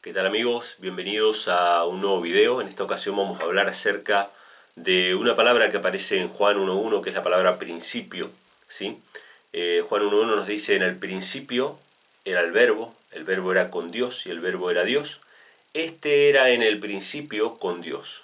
¿Qué tal amigos? Bienvenidos a un nuevo video. En esta ocasión vamos a hablar acerca de una palabra que aparece en Juan 1.1, que es la palabra principio, ¿sí? Juan 1.1 nos dice: en el principio era el verbo era con Dios y el verbo era Dios. Este era en el principio con Dios,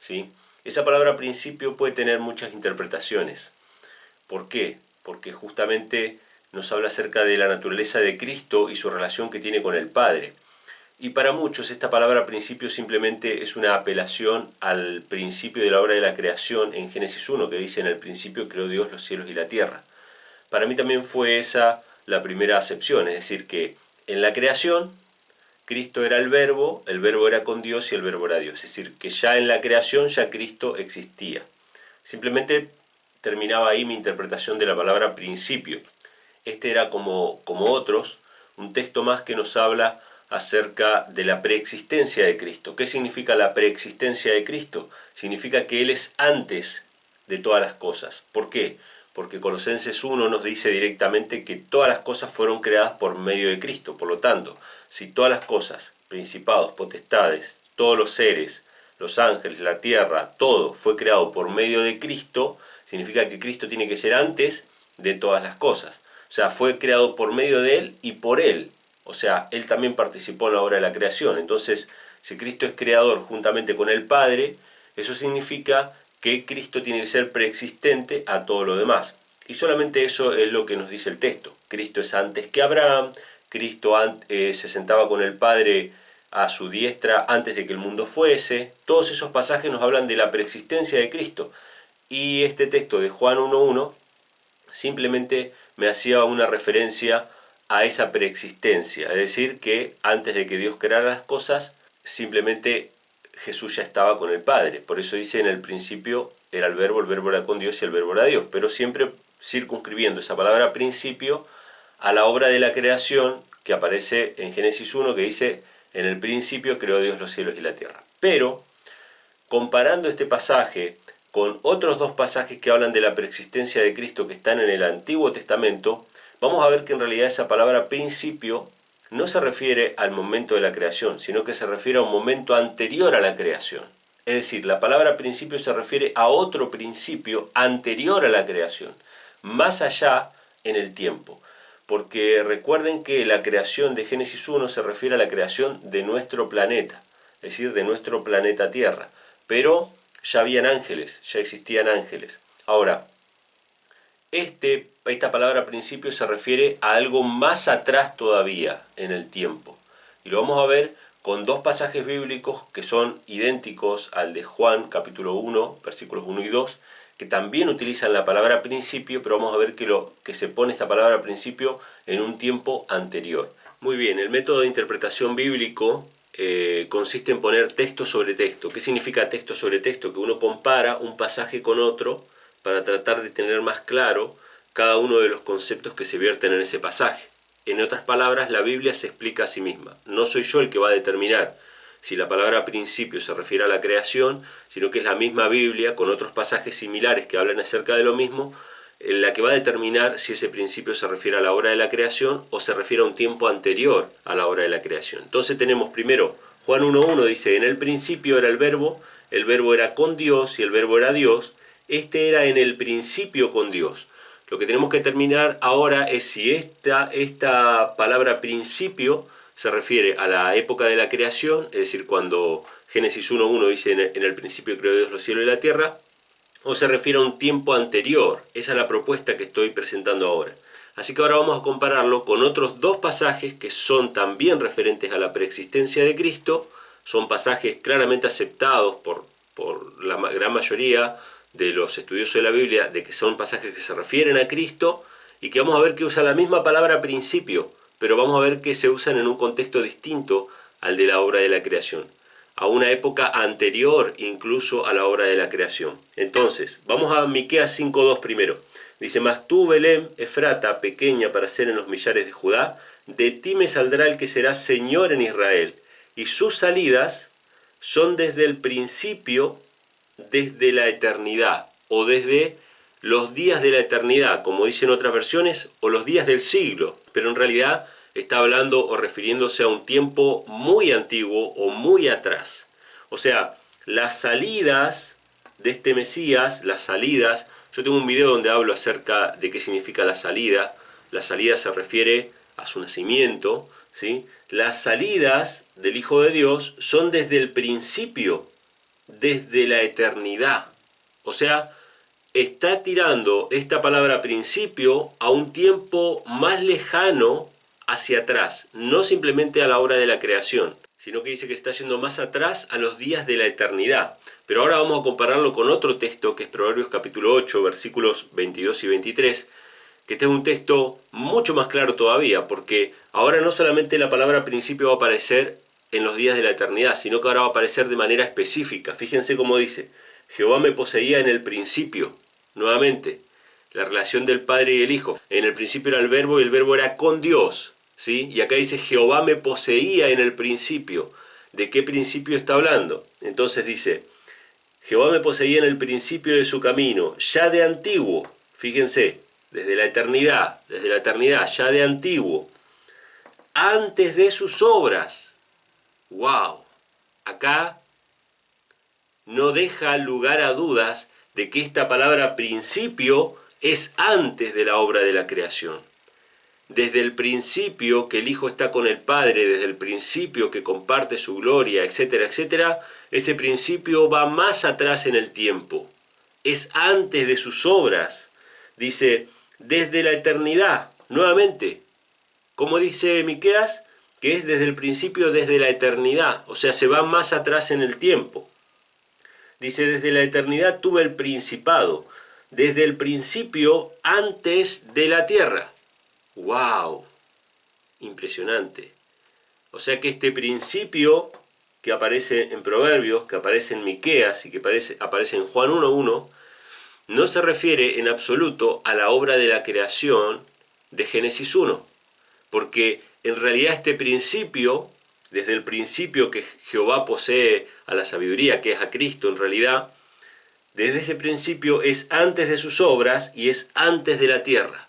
¿sí? Esa palabra principio puede tener muchas interpretaciones. ¿Por qué? Porque justamente nos habla acerca de la naturaleza de Cristo y su relación que tiene con el Padre. Y para muchos esta palabra principio simplemente es una apelación al principio de la obra de la creación en Génesis 1, que dice: en el principio creó Dios los cielos y la tierra. Para mí también fue esa la primera acepción, es decir, que en la creación Cristo era el verbo era con Dios y el verbo era Dios. Es decir, que ya en la creación ya Cristo existía. Simplemente terminaba ahí mi interpretación de la palabra principio. Este era como otros, un texto más que nos habla acerca de la preexistencia de Cristo. ¿Qué significa la preexistencia de Cristo? Significa que Él es antes de todas las cosas. ¿Por qué? Porque Colosenses 1 nos dice directamente que todas las cosas fueron creadas por medio de Cristo. Por lo tanto, si todas las cosas, principados, potestades, todos los seres, los ángeles, la tierra, todo fue creado por medio de Cristo, significa que Cristo tiene que ser antes de todas las cosas. O sea, fue creado por medio de Él y por Él. O sea, Él también participó en la obra de la creación. Entonces, si Cristo es creador juntamente con el Padre, eso significa que Cristo tiene que ser preexistente a todo lo demás. Y solamente eso es lo que nos dice el texto. Cristo es antes que Abraham, Cristo se sentaba con el Padre a su diestra antes de que el mundo fuese. Todos esos pasajes nos hablan de la preexistencia de Cristo. Y este texto de Juan 1.1 simplemente me hacía una referencia a esa preexistencia, es decir, que antes de que Dios creara las cosas, simplemente Jesús ya estaba con el Padre. Por eso dice: en el principio era el verbo era con Dios y el verbo era Dios, pero siempre circunscribiendo esa palabra principio a la obra de la creación que aparece en Génesis 1, que dice: en el principio creó Dios los cielos y la tierra. Pero, comparando este pasaje con otros dos pasajes que hablan de la preexistencia de Cristo que están en el Antiguo Testamento, vamos a ver que en realidad esa palabra principio no se refiere al momento de la creación, sino que se refiere a un momento anterior a la creación. Es decir, la palabra principio se refiere a otro principio anterior a la creación, más allá en el tiempo. Porque recuerden que la creación de Génesis 1 se refiere a la creación de nuestro planeta, es decir, de nuestro planeta Tierra. Pero ya habían ángeles, ya existían ángeles. Ahora, esta palabra principio se refiere a algo más atrás todavía en el tiempo. Y lo vamos a ver con dos pasajes bíblicos que son idénticos al de Juan capítulo 1, versículos 1 y 2, que también utilizan la palabra principio, pero vamos a ver que se pone esta palabra principio en un tiempo anterior. Muy bien, el método de interpretación bíblico consiste en poner texto sobre texto. ¿Qué significa texto sobre texto? Que uno compara un pasaje con otro para tratar de tener más claro cada uno de los conceptos que se vierten en ese pasaje. En otras palabras, la Biblia se explica a sí misma. No soy yo el que va a determinar si la palabra principio se refiere a la creación, sino que es la misma Biblia con otros pasajes similares que hablan acerca de lo mismo, en la que va a determinar si ese principio se refiere a la obra de la creación o se refiere a un tiempo anterior a la obra de la creación. Entonces tenemos primero Juan 1.1 dice: en el principio era el verbo era con Dios y el verbo era Dios. Este era en el principio con Dios. Lo que tenemos que determinar ahora es si esta palabra principio se refiere a la época de la creación, es decir, cuando Génesis 1.1 dice: en el principio creó Dios los cielos y la tierra, o se refiere a un tiempo anterior. Esa es la propuesta que estoy presentando ahora. Así que ahora vamos a compararlo con otros dos pasajes que son también referentes a la preexistencia de Cristo. Son pasajes claramente aceptados por la gran mayoría de los estudiosos de la Biblia, de que son pasajes que se refieren a Cristo y que vamos a ver que usa la misma palabra principio, pero vamos a ver que se usan en un contexto distinto al de la obra de la creación, a una época anterior incluso a la obra de la creación. Entonces, vamos a Miqueas 5.2 primero. Dice: mas tú, Belén, Efrata, pequeña para ser en los millares de Judá, de ti me saldrá el que será Señor en Israel, y sus salidas son desde el principio, desde la eternidad, o desde los días de la eternidad, como dicen otras versiones, o los días del siglo. Pero en realidad está hablando o refiriéndose a un tiempo muy antiguo o muy atrás. O sea, las salidas de este Mesías, las salidas, yo tengo un video donde hablo acerca de qué significa la salida. La salida se refiere a su nacimiento, ¿sí? Las salidas del Hijo de Dios son desde el principio, desde la eternidad. O sea, está tirando esta palabra principio a un tiempo más lejano hacia atrás, no simplemente a la hora de la creación, sino que dice que está yendo más atrás a los días de la eternidad. Pero ahora vamos a compararlo con otro texto que es Proverbios capítulo 8, versículos 22 y 23, que este es un texto mucho más claro todavía, porque ahora no solamente la palabra principio va a aparecer en los días de la eternidad, sino que ahora va a aparecer de manera específica. Fíjense cómo dice: Jehová me poseía en el principio. Nuevamente, la relación del Padre y el Hijo. En el principio era el Verbo y el Verbo era con Dios, ¿sí? Y acá dice Jehová me poseía en el principio. ¿De qué principio está hablando? Entonces dice, Jehová me poseía en el principio de su camino, ya de antiguo. Fíjense, desde la eternidad, ya de antiguo, antes de sus obras. ¡Wow! Acá no deja lugar a dudas de que esta palabra principio es antes de la obra de la creación. Desde el principio que el Hijo está con el Padre, desde el principio que comparte su gloria, etcétera, etcétera, ese principio va más atrás en el tiempo. Es antes de sus obras. Dice, desde la eternidad, nuevamente, como dice Miqueas, que es desde el principio, desde la eternidad, o sea, se va más atrás en el tiempo. Dice, desde la eternidad tuve el principado, desde el principio antes de la tierra. ¡Wow! Impresionante. O sea que este principio que aparece en Proverbios, que aparece en Miqueas y que aparece en Juan 1.1, no se refiere en absoluto a la obra de la creación de Génesis 1, porque en realidad este principio, desde el principio que Jehová posee a la sabiduría, que es a Cristo en realidad, desde ese principio es antes de sus obras y es antes de la tierra.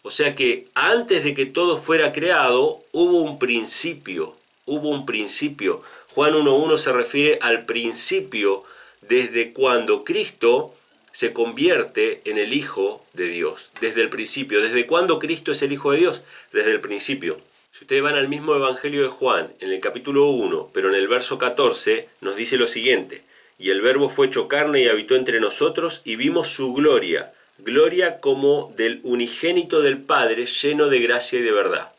O sea que antes de que todo fuera creado, hubo un principio. Juan 1.1 se refiere al principio desde cuando Cristo se convierte en el Hijo de Dios. Desde el principio. ¿Desde cuándo Cristo es el Hijo de Dios? Desde el principio. Si ustedes van al mismo Evangelio de Juan, en el capítulo 1, pero en el verso 14, nos dice lo siguiente: y el Verbo fue hecho carne y habitó entre nosotros, y vimos su gloria, gloria como del unigénito del Padre, lleno de gracia y de verdad.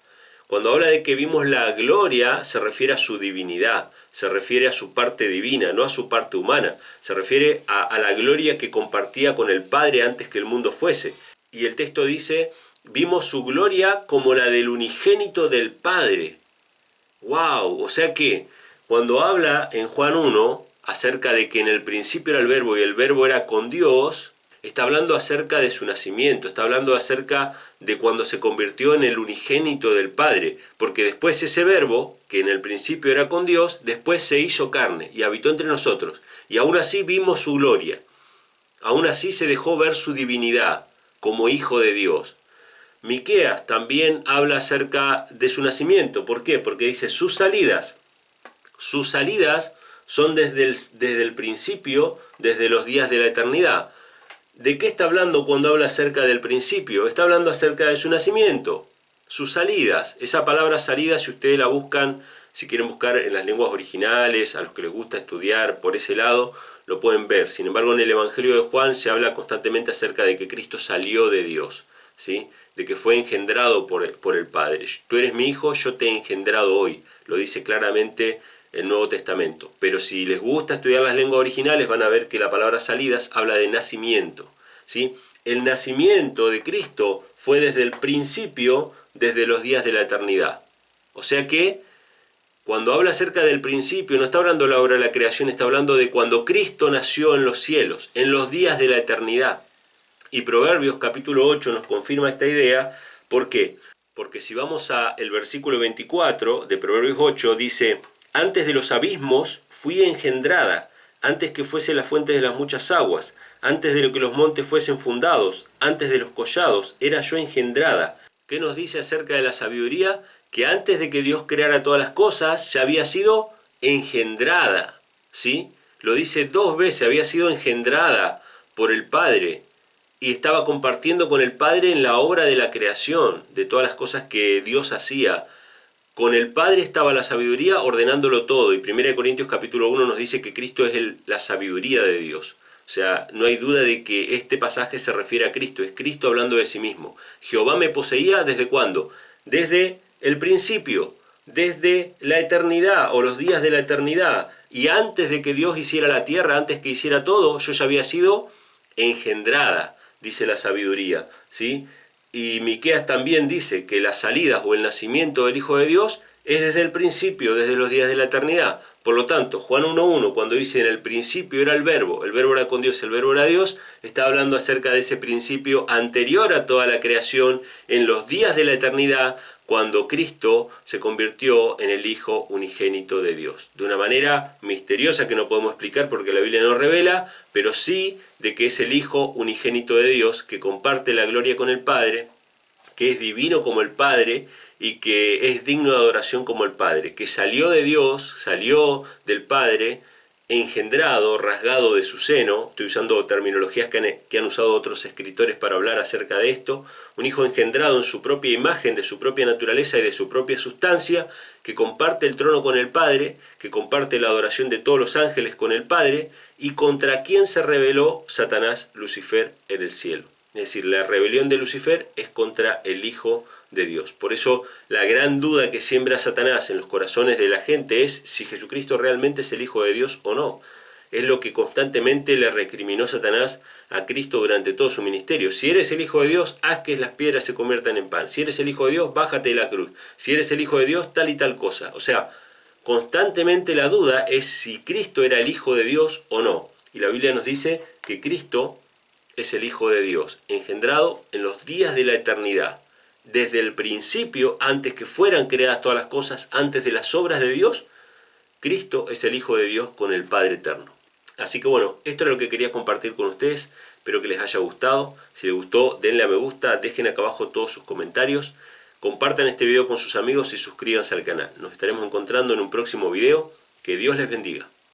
Cuando habla de que vimos la gloria, se refiere a su divinidad, se refiere a su parte divina, no a su parte humana, se refiere a la gloria que compartía con el Padre antes que el mundo fuese. Y el texto dice, vimos su gloria como la del unigénito del Padre. ¡Wow! O sea que cuando habla en Juan 1 acerca de que en el principio era el Verbo y el Verbo era con Dios, está hablando acerca de su nacimiento, está hablando acerca de cuando se convirtió en el unigénito del Padre, porque después ese Verbo, que en el principio era con Dios, después se hizo carne y habitó entre nosotros, y aún así vimos su gloria, aún así se dejó ver su divinidad como Hijo de Dios. Miqueas también habla acerca de su nacimiento. ¿Por qué? Porque dice sus salidas son desde el principio, desde los días de la eternidad. ¿De qué está hablando cuando habla acerca del principio? Está hablando acerca de su nacimiento, sus salidas. Esa palabra salida, si ustedes la buscan, si quieren buscar en las lenguas originales, a los que les gusta estudiar por ese lado, lo pueden ver. Sin embargo, en el Evangelio de Juan se habla constantemente acerca de que Cristo salió de Dios, ¿sí? De que fue engendrado por el Padre. Tú eres mi hijo, yo te he engendrado hoy. Lo dice claramente el Nuevo Testamento. Pero si les gusta estudiar las lenguas originales, van a ver que la palabra salidas habla de nacimiento, ¿sí? El nacimiento de Cristo fue desde el principio, desde los días de la eternidad. O sea que cuando habla acerca del principio, no está hablando de la obra de la creación, está hablando de cuando Cristo nació en los cielos, en los días de la eternidad. Y Proverbios capítulo 8 nos confirma esta idea. ¿Por qué? Porque si vamos al versículo 24 de Proverbios 8, dice, antes de los abismos fui engendrada, antes que fuese la fuente de las muchas aguas, antes de que los montes fuesen fundados, antes de los collados, era yo engendrada. ¿Qué nos dice acerca de la sabiduría? que antes de que Dios creara todas las cosas ya había sido engendrada, ¿sí? Lo dice 2 veces, había sido engendrada por el Padre y estaba compartiendo con el Padre en la obra de la creación, de todas las cosas que Dios hacía. Con el Padre estaba la sabiduría ordenándolo todo, y 1 Corintios capítulo 1 nos dice que Cristo es la sabiduría de Dios. O sea, no hay duda de que este pasaje se refiere a Cristo, es Cristo hablando de sí mismo. Jehová me poseía, ¿desde cuándo? Desde el principio, desde la eternidad o los días de la eternidad. Y antes de que Dios hiciera la tierra, antes que hiciera todo, yo ya había sido engendrada, dice la sabiduría, ¿sí? Y Miqueas también dice que las salidas o el nacimiento del Hijo de Dios es desde el principio, desde los días de la eternidad. Por lo tanto, Juan 1.1, cuando dice en el principio era el verbo era con Dios, el verbo era Dios, está hablando acerca de ese principio anterior a toda la creación, en los días de la eternidad, cuando Cristo se convirtió en el Hijo unigénito de Dios. De una manera misteriosa que no podemos explicar porque la Biblia no revela, pero sí de que es el Hijo unigénito de Dios que comparte la gloria con el Padre, que es divino como el Padre y que es digno de adoración como el Padre, que salió de Dios, salió del Padre, engendrado, rasgado de su seno. Estoy usando terminologías que han usado otros escritores para hablar acerca de esto. Un hijo engendrado en su propia imagen, de su propia naturaleza y de su propia sustancia, que comparte el trono con el Padre, que comparte la adoración de todos los ángeles con el Padre, y contra quien se rebeló Satanás, Lucifer, en el cielo. Es decir, la rebelión de Lucifer es contra el Hijo de Dios. Por eso la gran duda que siembra Satanás en los corazones de la gente es si Jesucristo realmente es el Hijo de Dios o no. Es lo que constantemente le recriminó Satanás a Cristo durante todo su ministerio. Si eres el Hijo de Dios, haz que las piedras se conviertan en pan. Si eres el Hijo de Dios, bájate de la cruz. Si eres el Hijo de Dios, tal y tal cosa. O sea, constantemente la duda es si Cristo era el Hijo de Dios o no. Y la Biblia nos dice que Cristo es el Hijo de Dios, engendrado en los días de la eternidad. Desde el principio, antes que fueran creadas todas las cosas, antes de las obras de Dios, Cristo es el Hijo de Dios con el Padre eterno. Así que bueno, esto es lo que quería compartir con ustedes. Espero que les haya gustado. Si les gustó, denle a me gusta, dejen acá abajo todos sus comentarios. Compartan este video con sus amigos y suscríbanse al canal. Nos estaremos encontrando en un próximo video. Que Dios les bendiga.